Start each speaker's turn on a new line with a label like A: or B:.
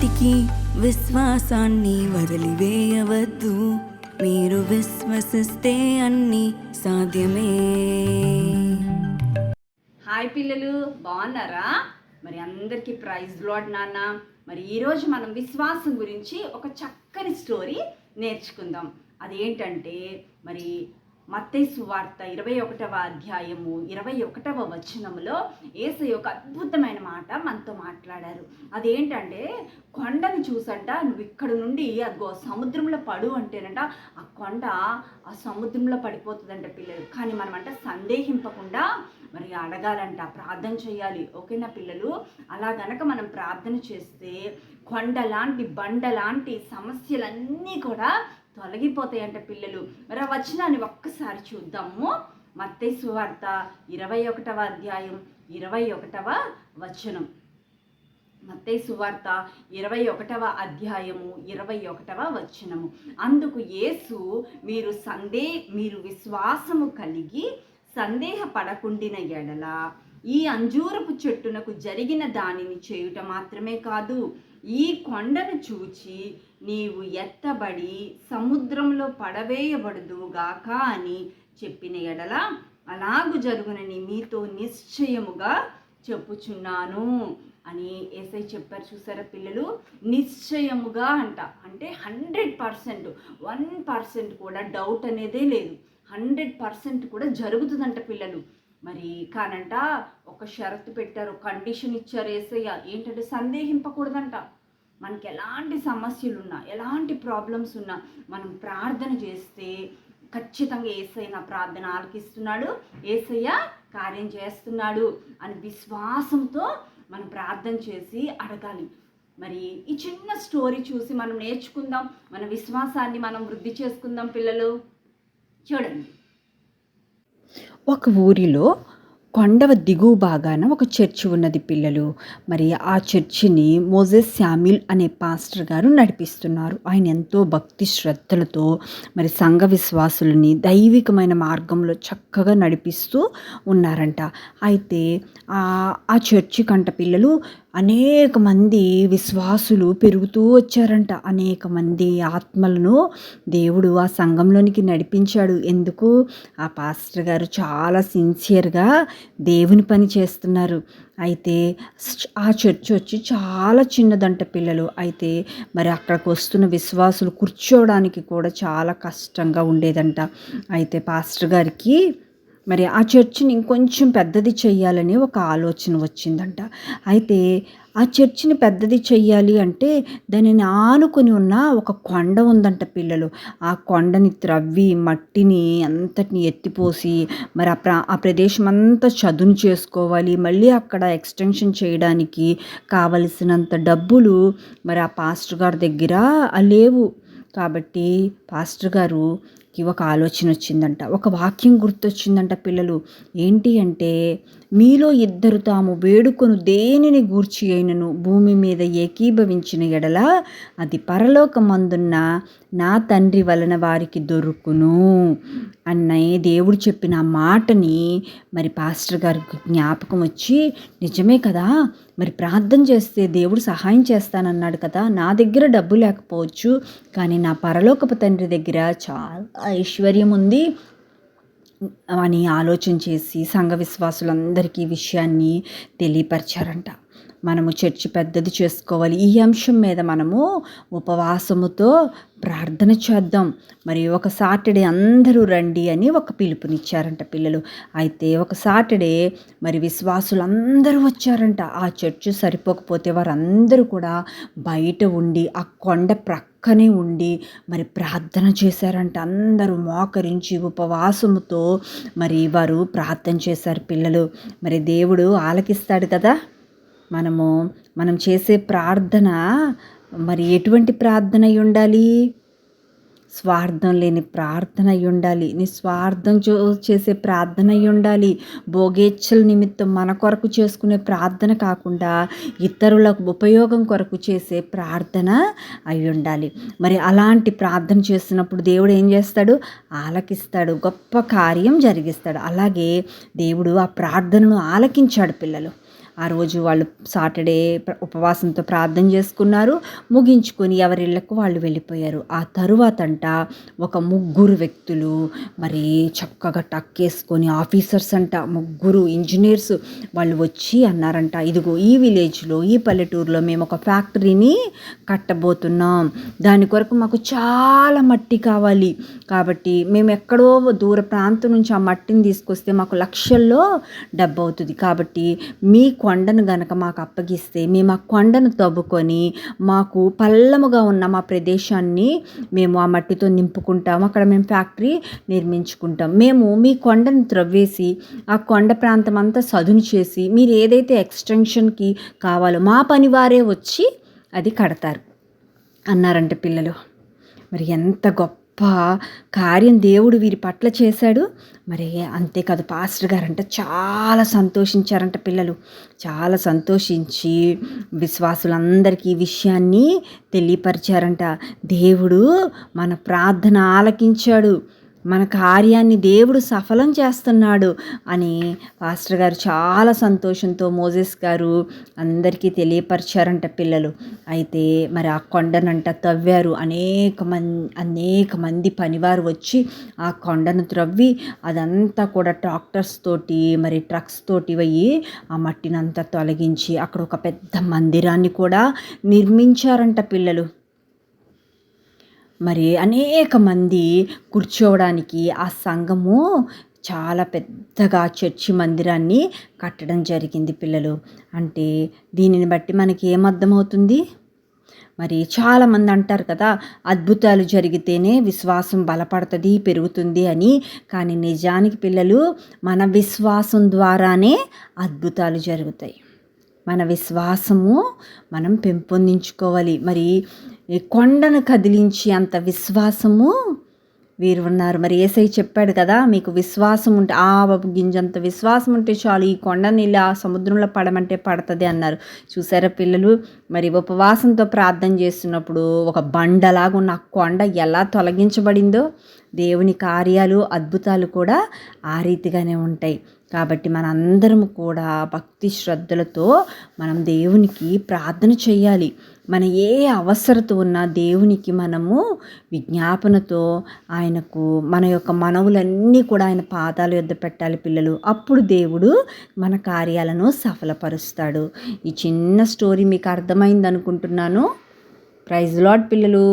A: ఎన్నటికీ విశ్వాసాన్ని వదిలివేయవద్దు. మీరు విశ్వసిస్తే అన్నీ సాధ్యమే.
B: హాయ్ పిల్లలు, బాగున్నారా? మరి అందరికీ ప్రైజ్ లార్డ్ నాన్న. మరి ఈరోజు మనం విశ్వాసం గురించి ఒక చక్కని స్టోరీ నేర్చుకుందాం. అదేంటంటే మరి మత్తయి సువార్త 21వ అధ్యాయము 21వ వచనములో యేసయ్య ఒక అద్భుతమైన మాట మనతో మాట్లాడారు. అదేంటంటే కొండని చూసంట, నువ్వు ఇక్కడ నుండి అదిగో సముద్రంలో పడు అంటేనంట ఆ కొండ ఆ సముద్రంలో పడిపోతుందంట పిల్లలు. కానీ మనమంట సందేహింపకుండా మరి అడగాలంట, ప్రార్థన చేయాలి. ఓకేనా పిల్లలు? అలా గనక మనం ప్రార్థన చేస్తే కొండలాంటి బండలాంటి సమస్యలన్నీ కూడా తొలగిపోతాయంట పిల్లలు. మరి ఆ వచనాన్ని ఒక్కసారి చూద్దాము. మత్తయి సువార్త 21వ అధ్యాయం 21వ వచనం. మత్తయి సువార్త 21వ అధ్యాయము 21వ వచనము. అందుకు యేసు, మీరు విశ్వాసము కలిగి సందేహపడకుండిన ఎడల ఈ అంజూరపు చెట్టునకు జరిగిన దానిని చేయుట మాత్రమే కాదు, ఈ కొండను చూచి నీవు ఎత్తబడి సముద్రంలో పడవేయబడుదువుగాక అని చెప్పిన ఎడల అలాగు జరుగునని మీతో నిశ్చయముగా చెప్పుచున్నాను అని యేసయ్య చెప్పారు. చూసారా పిల్లలు? నిశ్చయముగా అంటే 100%, 1% కూడా డౌట్ అనేదే లేదు. 100% కూడా జరుగుతుందంట పిల్లలు. మరి కానంట ఒక షరతు పెట్టారు, కండిషన్ ఇచ్చారు యేసయ్య. ఏంటంటే సందేహింపకూడదంట. మనకి ఎలాంటి సమస్యలున్నా, ఎలాంటి ప్రాబ్లమ్స్ ఉన్నా మనం ప్రార్థన చేస్తే ఖచ్చితంగా యేసయ్య నా ప్రార్థన ఆలకిస్తున్నాడు, యేసయ్య కార్యం చేస్తున్నాడు అని విశ్వాసంతో మనం ప్రార్థన చేసి అడగాలి. మరి ఈ చిన్న స్టోరీ చూసి మనం నేర్చుకుందాం, మన విశ్వాసాన్ని మనం వృద్ధి చేసుకుందాం పిల్లలు. చూడండి,
C: ఒక ఊరిలో కొండవ దిగువ భాగాన ఒక చర్చి ఉన్నది పిల్లలు. మరి ఆ చర్చిని మోజెస్ శామ్యూల్ అనే పాస్టర్ గారు నడిపిస్తున్నారు. ఆయన ఎంతో భక్తి శ్రద్ధలతో మరి సంఘ విశ్వాసులని దైవికమైన మార్గంలో చక్కగా నడిపిస్తూ ఉన్నారంట. అయితే ఆ చర్చి కంట పిల్లలు అనేక మంది విశ్వాసులు పెరుగుతూ వచ్చారంట. అనేక మంది ఆత్మలను దేవుడు ఆ సంఘంలోనికి నడిపించాడు. ఎందుకు? ఆ పాస్టర్ గారు చాలా సిన్సియర్గా దేవుని పని చేస్తున్నారు. అయితే ఆ చర్చ్ వచ్చి చాలా చిన్నదంట పిల్లలు. అయితే మరి అక్కడికి వస్తున్న విశ్వాసులు కూర్చోవడానికి కూడా చాలా కష్టంగా ఉండేదంట. అయితే పాస్టర్ గారికి మరి ఆ చర్చిని ఇంకొంచెం పెద్దది చెయ్యాలని ఒక ఆలోచన వచ్చిందంట. అయితే ఆ చర్చిని పెద్దది చెయ్యాలి అంటే దానిని ఆనుకొని ఉన్న ఒక కొండ ఉందంట పిల్లలు. ఆ కొండని త్రవ్వి మట్టిని అంతటిని ఎత్తిపోసి మరి ఆ ప్రదేశం అంతా చదును చేసుకోవాలి. మళ్ళీ అక్కడ ఎక్స్టెన్షన్ చేయడానికి కావలసినంత డబ్బులు మరి ఆ పాస్టర్ గారి దగ్గర లేవు. కాబట్టి పాస్టర్ గారుకి ఒక ఆలోచన వచ్చిందంట, ఒక వాక్యం గుర్తొచ్చిందంట పిల్లలు. ఏంటి అంటే, మీలో ఇద్దరు తాము వేడుకొను దేనిని గూర్చి అయినను భూమి మీద ఏకీభవించిన ఎడల అది పరలోకమందున్న నా తండ్రి వలన వారికి దొరుకును అనే దేవుడు చెప్పిన మాటని మరి పాస్టర్ గారికి జ్ఞాపకం వచ్చి, నిజమే కదా, మరి ప్రార్థన చేస్తే దేవుడు సహాయం చేస్తానన్నాడు కదా, నా దగ్గర డబ్బు లేకపోవచ్చు కానీ నా పరలోకపు తండ్రి దగ్గర చాలా ఐశ్వర్యం ఉంది అని ఆలోచన చేసి సంఘ విశ్వాసులందరికీ ఈ విషయాన్ని తెలియపరిచారంట. మనము చర్చి పెద్దది చేసుకోవాలి. ఈ అంశం మీద మనము ఉపవాసముతో ప్రార్థన చేద్దాం. మరి ఒక సాటర్డే అందరూ రండి అని ఒక పిలుపునిచ్చారంట పిల్లలు. అయితే ఒక సాటర్డే మరి విశ్వాసులందరూ వచ్చారంట. ఆ చర్చి సరిపోకపోతే వారందరూ కూడా బయట ఉండి ఆ కొండ ప్రక్కనే ఉండి మరి ప్రార్థన చేశారంట. అందరూ మోకరించి ఉపవాసముతో మరి వారు ప్రార్థన చేశారు పిల్లలు. మరి దేవుడు ఆలకిస్తాడు కదా. మనం చేసే ప్రార్థన మరి ఎటువంటి ప్రార్థన అయి ఉండాలి? స్వార్థం లేని ప్రార్థన అయి ఉండాలి. నిస్వార్థం చేసే ప్రార్థన అయి ఉండాలి. భోగేచ్ఛల నిమిత్తం మన కొరకు చేసుకునే ప్రార్థన కాకుండా ఇతరులకు ఉపయోగం కొరకు చేసే ప్రార్థన అయి ఉండాలి. మరి అలాంటి ప్రార్థన చేస్తున్నప్పుడు దేవుడు ఏం చేస్తాడు? ఆలకిస్తాడు, గొప్ప కార్యం జరిగిస్తాడు. అలాగే దేవుడు ఆ ప్రార్థనను ఆలకించాడు పిల్లలు. ఆ రోజు వాళ్ళు సాటర్డే ఉపవాసంతో ప్రార్థన చేసుకున్నారు. ముగించుకొని ఎవరిళ్ళకు వాళ్ళు వెళ్ళిపోయారు. ఆ తరువాతంట ఒక ముగ్గురు వ్యక్తులు మరి చక్కగా టక్కేసుకొని ఆఫీసర్స్ అంట, ముగ్గురు ఇంజనీర్స్ వాళ్ళు వచ్చి అన్నారంట, ఇదిగో ఈ విలేజ్లో, ఈ పల్లెటూరులో మేము ఒక ఫ్యాక్టరీని కట్టబోతున్నాం. దాని కొరకు మాకు చాలా మట్టి కావాలి. కాబట్టి మేము ఎక్కడో దూర ప్రాంతం నుంచి ఆ మట్టిని తీసుకొస్తే మాకు లక్షల్లో డబ్బు అవుతుంది. కాబట్టి మీ కొండను గనక మాకు అప్పగిస్తే మేము ఆ కొండను తవ్వుకొని మాకు పల్లముగా ఉన్న మా ప్రదేశాన్ని మేము ఆ మట్టితో నింపుకుంటాం. అక్కడ మేము ఫ్యాక్టరీ నిర్మించుకుంటాం. మేము మీ కొండను త్రవ్వేసి ఆ కొండ ప్రాంతం అంతా సదును చేసి మీరు ఏదైతే ఎక్స్టెన్షన్కి కావాలో మా పనివారే వచ్చి అది కడతారు అన్నారంట పిల్లలు. మరి ఎంత గొప్ప కార్యం దేవుడు వీరి పట్ల చేశాడు. మరి అంతేకాదు, పాస్టర్ గారంట చాలా సంతోషించారంట పిల్లలు. చాలా సంతోషించి విశ్వాసులందరికీ ఈ విషయాన్ని తెలియపరిచారంట. దేవుడు మన ప్రార్థన ఆలకించాడు, మన కార్యాన్ని దేవుడు సఫలం చేస్తున్నాడు అని పాస్టర్ గారు చాలా సంతోషంతో మోజెస్ గారు అందరికీ తెలియపరిచారంట పిల్లలు. అయితే మరి ఆ కొండనంట తవ్వారు. అనేక మంది పనివారు వచ్చి ఆ కొండను త్రవ్వి అదంతా కూడా ట్రాక్టర్స్ తోటి మరి ట్రక్స్ తోటి పోయి ఆ మట్టినంతా తొలగించి అక్కడ ఒక పెద్ద మందిరాన్ని కూడా నిర్మించారంట పిల్లలు. మరి అనేక మంది కూర్చోవడానికి ఆ సంఘము చాలా పెద్దగా చర్చి మందిరాన్ని కట్టడం జరిగింది పిల్లలు. అంటే దీనిని బట్టి మనకి ఏమర్థమవుతుంది? మరి చాలామంది అంటారు కదా, అద్భుతాలు జరిగితేనే విశ్వాసం బలపడుతుంది, పెరుగుతుంది అని. కానీ నిజానికి పిల్లలు, మన విశ్వాసం ద్వారానే అద్భుతాలు జరుగుతాయి. మన విశ్వాసము మనం పెంపొందించుకోవాలి. మరి ఈ కొండను కదిలించి అంత విశ్వాసము వీరు ఉన్నారు. మరి యేసయ్య చెప్పాడు కదా, మీకు విశ్వాసం ఉంటే ఆవపు గింజంత విశ్వాసం ఉంటే చాలు, ఈ కొండని ఇలా సముద్రంలో పడమంటే పడుతుంది అన్నారు. చూసారా పిల్లలు, మరి ఉపవాసంతో ప్రార్థన చేస్తున్నప్పుడు ఒక బండలాగా ఉన్న కొండ ఎలా తొలగించబడిందో, దేవుని కార్యాలు అద్భుతాలు కూడా ఆ రీతిగానే ఉంటాయి. కాబట్టి మనందరం కూడా భక్తి శ్రద్ధలతో మనం దేవునికి ప్రార్థన చేయాలి. మన ఏ అవసరత ఉన్నా దేవునికి మనము విజ్ఞాపనతో ఆయనకు మన యొక్క మనవులన్నీ కూడా ఆయన పాదాల యొద్ద పెట్టాలి పిల్లలు. అప్పుడు దేవుడు మన కార్యాలను సఫలపరుస్తాడు. ఈ చిన్న స్టోరీ మీకు అర్థమైంది అనుకుంటున్నాను. ప్రైజ్ లార్డ్ పిల్లలు.